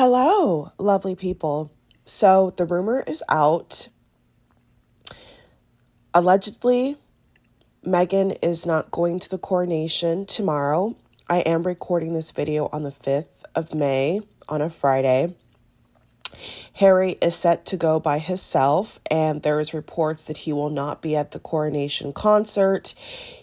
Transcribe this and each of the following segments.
Hello, lovely people. So the rumor is out. Allegedly, Meghan is not going to the coronation tomorrow. I am recording this video on the 5th of May on a Friday. Harry is set to go by himself, and there is reports that he will not be at the coronation concert.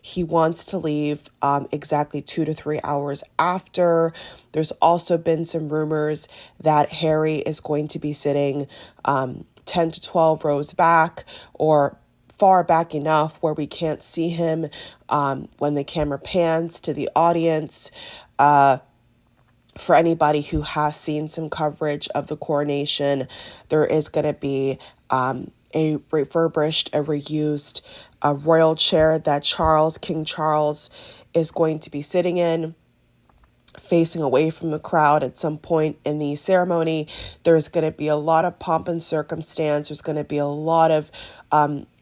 He wants to leave exactly 2 to 3 hours after. There's also been some rumors that Harry is going to be sitting 10 to 12 rows back, or far back enough where we can't see him when the camera pans to the audience. For anybody who has seen some coverage of the coronation, there is going to be a refurbished, a reused royal chair that King Charles is going to be sitting in, facing away from the crowd at some point in the ceremony. There's going to be a lot of pomp and circumstance. There's going to be a lot of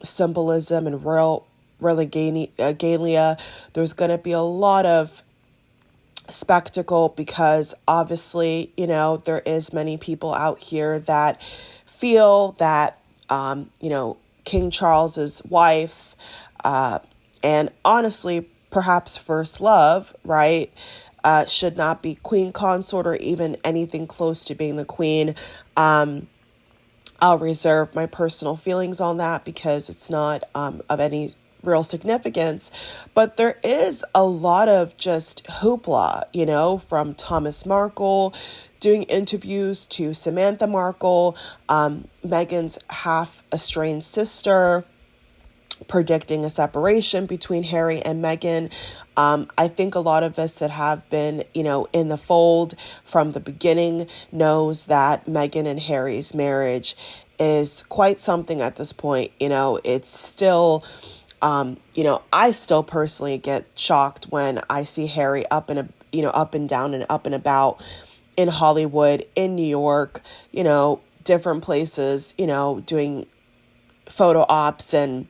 symbolism and royal regalia. There's going to be a lot of spectacle because obviously, there is many people out here that feel that, King Charles's wife, and honestly, perhaps first love, right, should not be queen consort or even anything close to being the queen. I'll reserve my personal feelings on that because it's not of any real significance, but there is a lot of just hoopla, from Thomas Markle doing interviews to Samantha Markle, Meghan's half estranged sister, predicting a separation between Harry and Meghan. I think a lot of us that have been, in the fold from the beginning knows that Meghan and Harry's marriage is quite something at this point. It's still, I still personally get shocked when I see Harry up and down and up and about in Hollywood, in New York, different places, doing photo ops and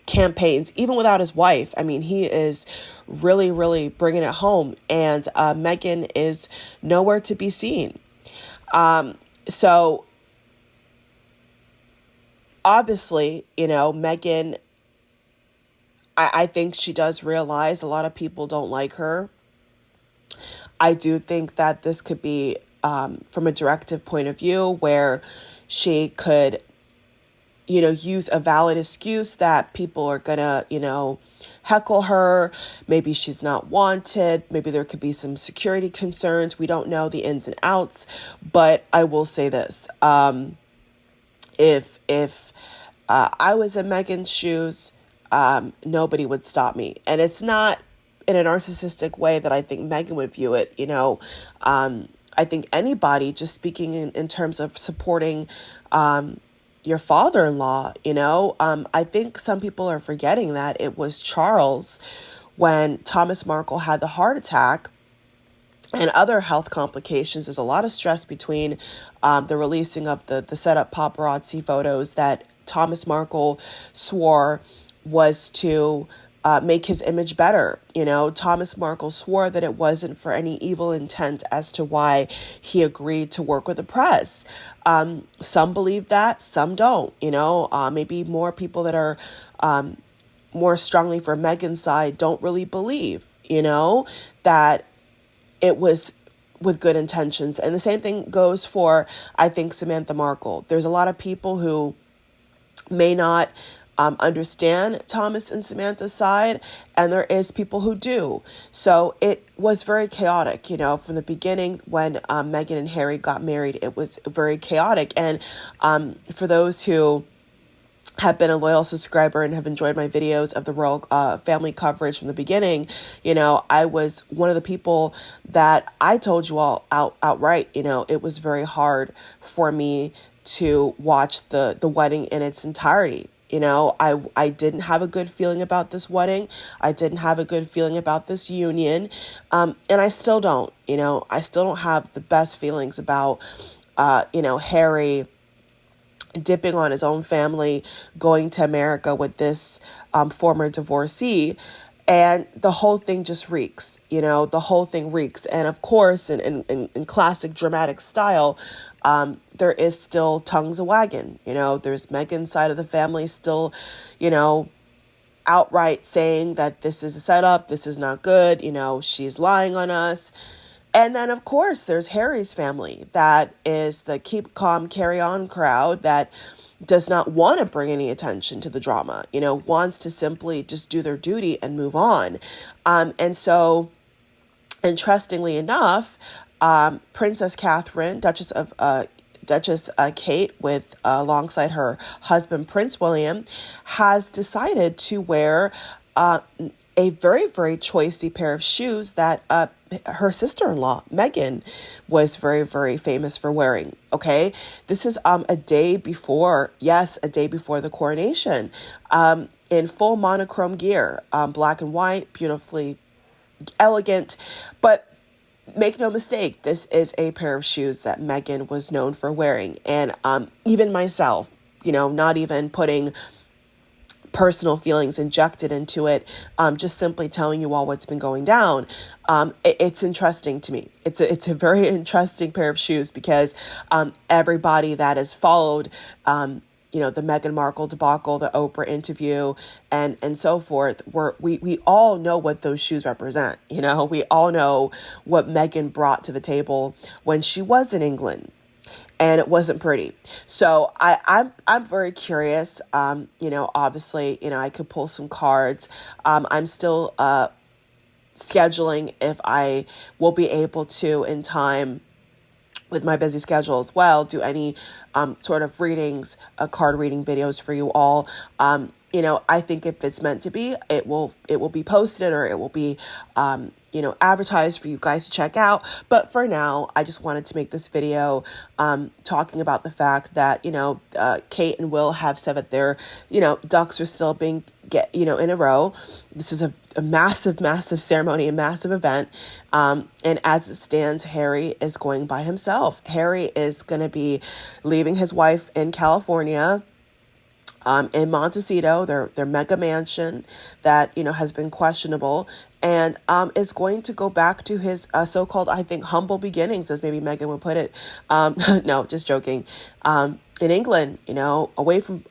campaigns, even without his wife. I mean, he is really, really bringing it home, and Meghan is nowhere to be seen. So obviously, Meghan, I think she does realize a lot of people don't like her. I do think that this could be from a directive point of view where she could, use a valid excuse that people are gonna, heckle her. Maybe she's not wanted. Maybe there could be some security concerns. We don't know the ins and outs, but I will say this. If I was in Meghan's shoes, nobody would stop me. And it's not in a narcissistic way that I think Meghan would view it. I think anybody, just speaking in terms of supporting your father-in-law, I think some people are forgetting that it was Charles, when Thomas Markle had the heart attack and other health complications. There's a lot of stress between the releasing of the setup paparazzi photos that Thomas Markle swore was to make his image better. Thomas Markle swore that it wasn't for any evil intent as to why he agreed to work with the press. Some believe that, some don't. Maybe more people that are more strongly for Meghan's side don't really believe, that it was with good intentions. And the same thing goes for, I think, Samantha Markle. There's a lot of people who may not understand Thomas and Samantha's side, and there is people who do. So it was very chaotic, from the beginning when Meghan and Harry got married. It was very chaotic. And for those who have been a loyal subscriber and have enjoyed my videos of the royal family coverage from the beginning, I was one of the people that I told you all outright, it was very hard for me to watch the wedding in its entirety. I didn't have a good feeling about this wedding. I didn't have a good feeling about this union. And I still don't, I still don't have the best feelings about, Harry dipping on his own family, going to America with this former divorcee. And the whole thing just reeks, the whole thing reeks. And of course, in classic dramatic style, there is still tongues a wagging. There's Meghan's side of the family still, outright saying that this is a setup, this is not good, she's lying on us. And then, of course, there's Harry's family. That is the keep calm, carry on crowd that does not want to bring any attention to the drama, wants to simply just do their duty and move on. And so, interestingly enough, Princess Catherine, Duchess Kate, with alongside her husband Prince William, has decided to wear a very, very choicey pair of shoes that her sister-in-law, Meghan, was very, very famous for wearing. Okay, this is a day before the coronation, in full monochrome gear, black and white, beautifully elegant. But make no mistake, this is a pair of shoes that Meghan was known for wearing. And even myself, not even putting personal feelings injected into it, just simply telling you all what's been going down. It's interesting to me. It's a very interesting pair of shoes because everybody that has followed, the Meghan Markle debacle, the Oprah interview, and so forth, we all know what those shoes represent. We all know what Meghan brought to the table when she was in England. And it wasn't pretty. So I'm very curious. Obviously, I could pull some cards. I'm still scheduling if I will be able to, in time, with my busy schedule as well, do any sort of readings, card reading videos for you all. I think if it's meant to be, it will be posted, or it will be advertised for you guys to check out. But for now, I just wanted to make this video talking about the fact that Kate and Will have said that their ducks are still being in a row. This is a massive ceremony, a massive event, and as it stands, Harry is going by himself. Harry is going to be leaving his wife in California, in Montecito, their mega mansion that, has been questionable, and is going to go back to his so-called, I think, humble beginnings, as maybe Meghan would put it. No, just joking. In England, away from,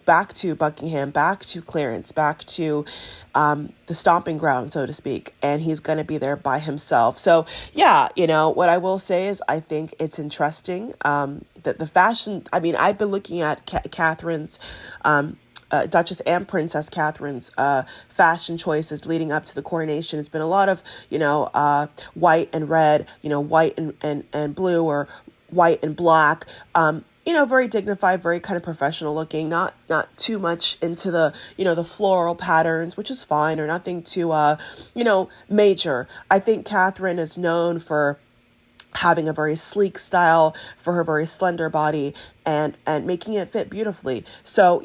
back to Buckingham, back to Clarence, back to the stomping ground, so to speak. And he's going to be there by himself. So, yeah, what I will say is I think it's interesting that the fashion, I've been looking at Catherine's, Duchess and Princess Catherine's fashion choices leading up to the coronation. It's been a lot of, white and red, white and blue, or white and black. Very dignified, very kind of professional looking, not too much into the, the floral patterns, which is fine, or nothing too, major. I think Catherine is known for having a very sleek style for her very slender body and making it fit beautifully. So,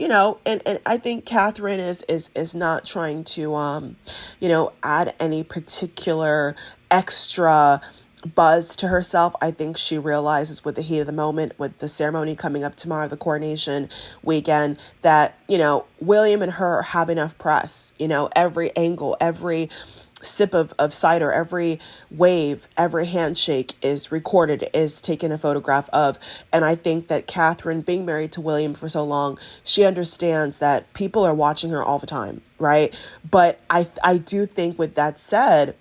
and I think Catherine is not trying to, add any particular extra buzz to herself. I think she realizes with the heat of the moment, with the ceremony coming up tomorrow, the coronation weekend, that, William and her have enough press, every angle, every sip of cider, every wave, every handshake is recorded, is taken a photograph of. And I think that Catherine, being married to William for so long, she understands that people are watching her all the time, right? But I do think, with that said,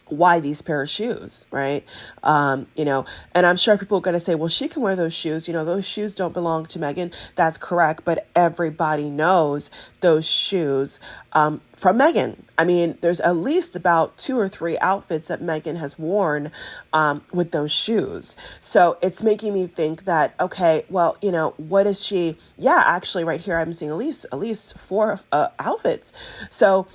why these pair of shoes, right? And I'm sure people are going to say, well, she can wear those shoes. Those shoes don't belong to Meghan. That's correct. But everybody knows those shoes from Meghan. There's at least about 2 or 3 outfits that Meghan has worn with those shoes. So it's making me think that, okay, well, what is she? Yeah, actually right here, I'm seeing at least 4 outfits. So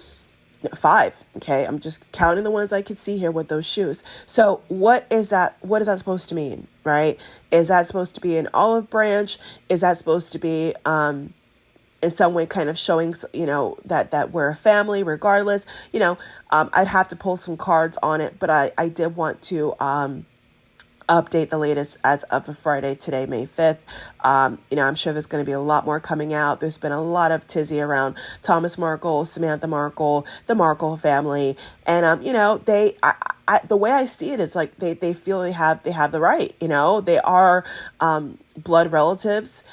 5. Okay. I'm just counting the ones I could see here with those shoes. So what is that supposed to mean? Right? Is that supposed to be an olive branch? Is that supposed to be, in some way kind of showing, that we're a family regardless? I'd have to pull some cards on it, but I did want to, update the latest as of a Friday today, May 5th. I'm sure there's going to be a lot more coming out. There's been a lot of tizzy around Thomas Markle, Samantha Markle, the Markle family. And, the way I see it is like they feel they have the right, they are blood relatives,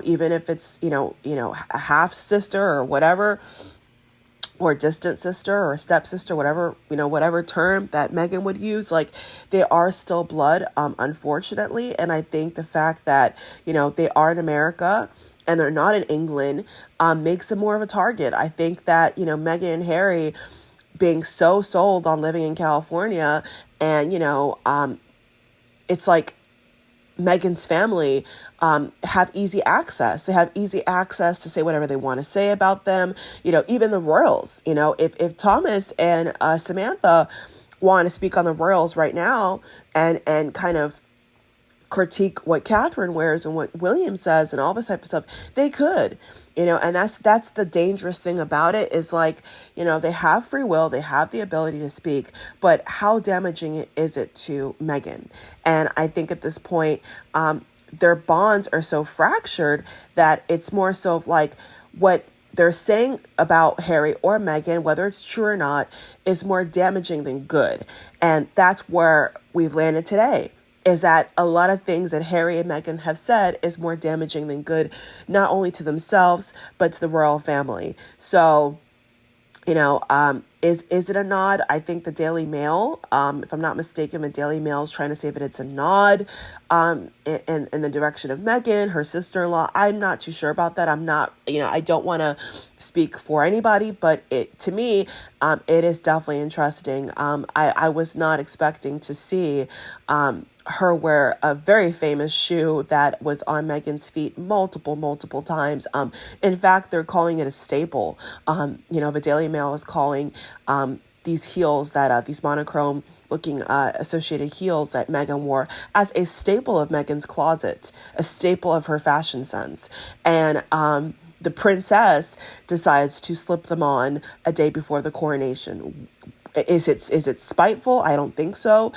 even if it's, a half sister or whatever, or distant sister or stepsister, whatever term that Meghan would use, like they are still blood, unfortunately. And I think the fact that, they are in America and they're not in England, makes them more of a target. I think that, Meghan and Harry being so sold on living in California and, it's like Meghan's family have easy access. They have easy access to say whatever they want to say about them. Even the royals, if Thomas and Samantha want to speak on the royals right now and kind of critique what Catherine wears and what William says and all this type of stuff, they could, and that's the dangerous thing about it is like, they have free will, they have the ability to speak, but how damaging is it to Meghan? And I think at this point, their bonds are so fractured that it's more so of like what they're saying about Harry or Meghan, whether it's true or not, is more damaging than good. And that's where we've landed today, is that a lot of things that Harry and Meghan have said is more damaging than good, not only to themselves, but to the royal family. So, is it a nod? I think the Daily Mail, if I'm not mistaken, the Daily Mail is trying to say that it's a nod in the direction of Meghan, her sister-in-law. I'm not too sure about that. I'm not, I don't want to speak for anybody, but to me, it is definitely interesting. I was not expecting to see her wear a very famous shoe that was on Meghan's feet multiple times. In fact, they're calling it a staple. The Daily Mail is calling these heels that these monochrome looking associated heels that Meghan wore as a staple of Meghan's closet, a staple of her fashion sense. And the princess decides to slip them on a day before the coronation. Is it spiteful? I don't think so.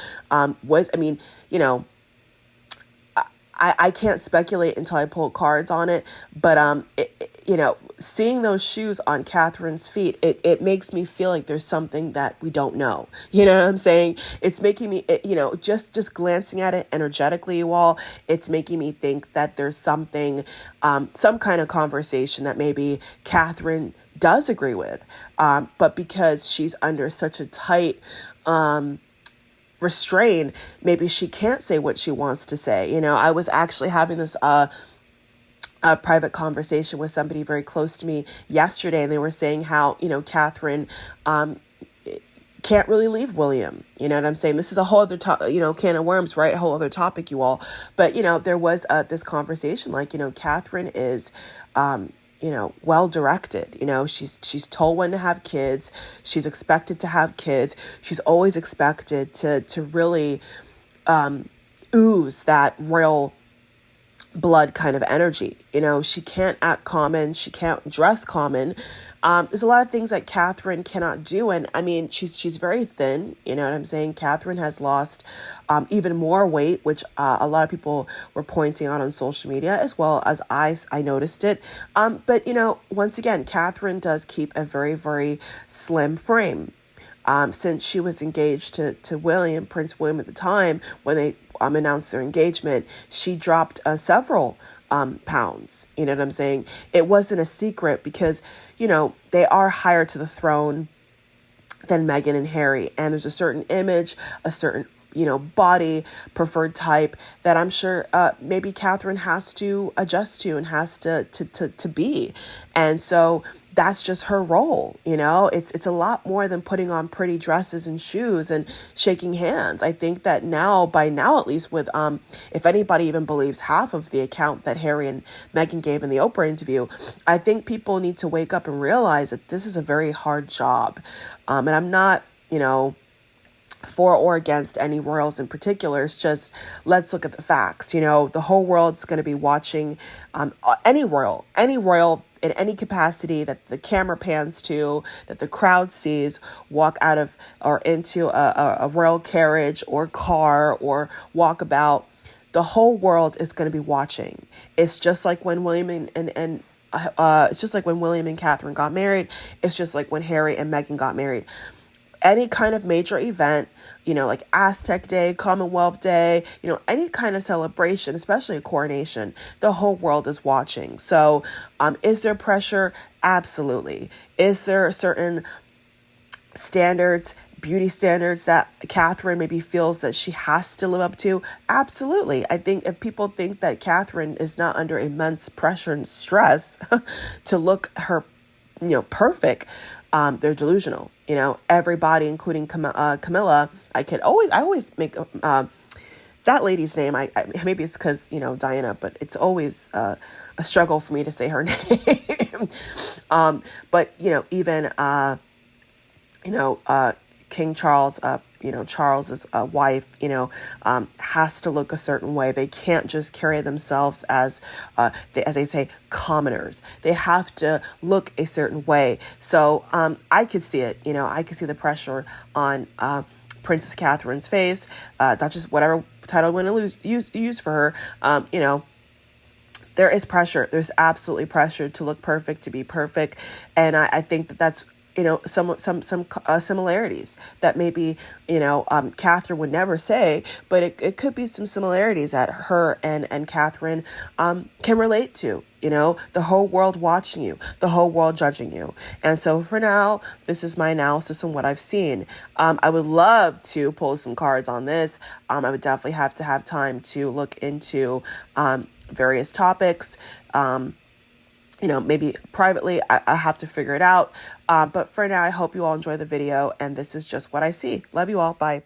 I can't speculate until I pull cards on it, but seeing those shoes on Catherine's feet, it makes me feel like there's something that we don't know. You know what I'm saying? It's making me, just glancing at it energetically, you all, it's making me think that there's something, some kind of conversation that maybe Catherine does agree with, but because she's under such a tight restraint, maybe she can't say what she wants to say. I was actually having this a private conversation with somebody very close to me yesterday, and they were saying how Catherine can't really leave William. You know what I'm saying? This is a whole other can of worms, right? A whole other topic, you all. But there was this conversation, like Catherine is well directed. She's told when to have kids. She's expected to have kids. She's always expected to really ooze that royal blood kind of energy. She can't act common. She can't dress common. There's a lot of things that Catherine cannot do. And I mean, she's very thin. You know what I'm saying? Catherine has lost even more weight, which a lot of people were pointing out on social media, as well as I noticed it. But, once again, Catherine does keep a very, very slim frame. Since she was engaged to Prince William at the time, when they announced their engagement, she dropped several pounds. You know what I'm saying? It wasn't a secret because, they are higher to the throne than Meghan and Harry. And there's a certain image, a certain, body preferred type that I'm sure maybe Catherine has to adjust to and has to be. And so that's just her role. It's a lot more than putting on pretty dresses and shoes and shaking hands. I think that by now at least, with if anybody even believes half of the account that Harry and Meghan gave in the Oprah interview, I think people need to wake up and realize that this is a very hard job. And I'm not, for or against any royals in particular. It's just, let's look at the facts. You know, the whole world's going to be watching any royal in any capacity that the camera pans to, that the crowd sees, walk out of or into a royal carriage or car or walk about. The whole world is going to be watching. It's just like when William and it's just like when William and Catherine got married. It's just like when Harry and Meghan got married. Any kind of major event, you know, like Aztec Day, Commonwealth Day, you know, any kind of celebration, especially a coronation, the whole world is watching. So is there pressure? Absolutely. Is there certain standards, beauty standards that Catherine maybe feels that she has to live up to? Absolutely. I think if people think that Catherine is not under immense pressure and stress to look her, you know, perfect, they're delusional. You know, everybody, including Camilla, I always make that lady's name. I maybe it's because, you know, Diana, but it's always a struggle for me to say her name. But you know, even King Charles, Charles's wife, has to look a certain way. They can't just carry themselves as they say, commoners. They have to look a certain way. So I could see it. You know, I could see the pressure on Princess Catherine's face. Not just whatever title you want to use for her. There is pressure. There's absolutely pressure to look perfect, to be perfect, and I think that's, you know, some similarities that maybe, Catherine would never say, but it could be some similarities that her and Catherine can relate to. You know, the whole world watching you, the whole world judging you. And so for now, this is my analysis on what I've seen. I would love to pull some cards on this. I would definitely have to have time to look into various topics. Maybe privately, I have to figure it out. But for now, I hope you all enjoy the video. And this is just what I see. Love you all. Bye.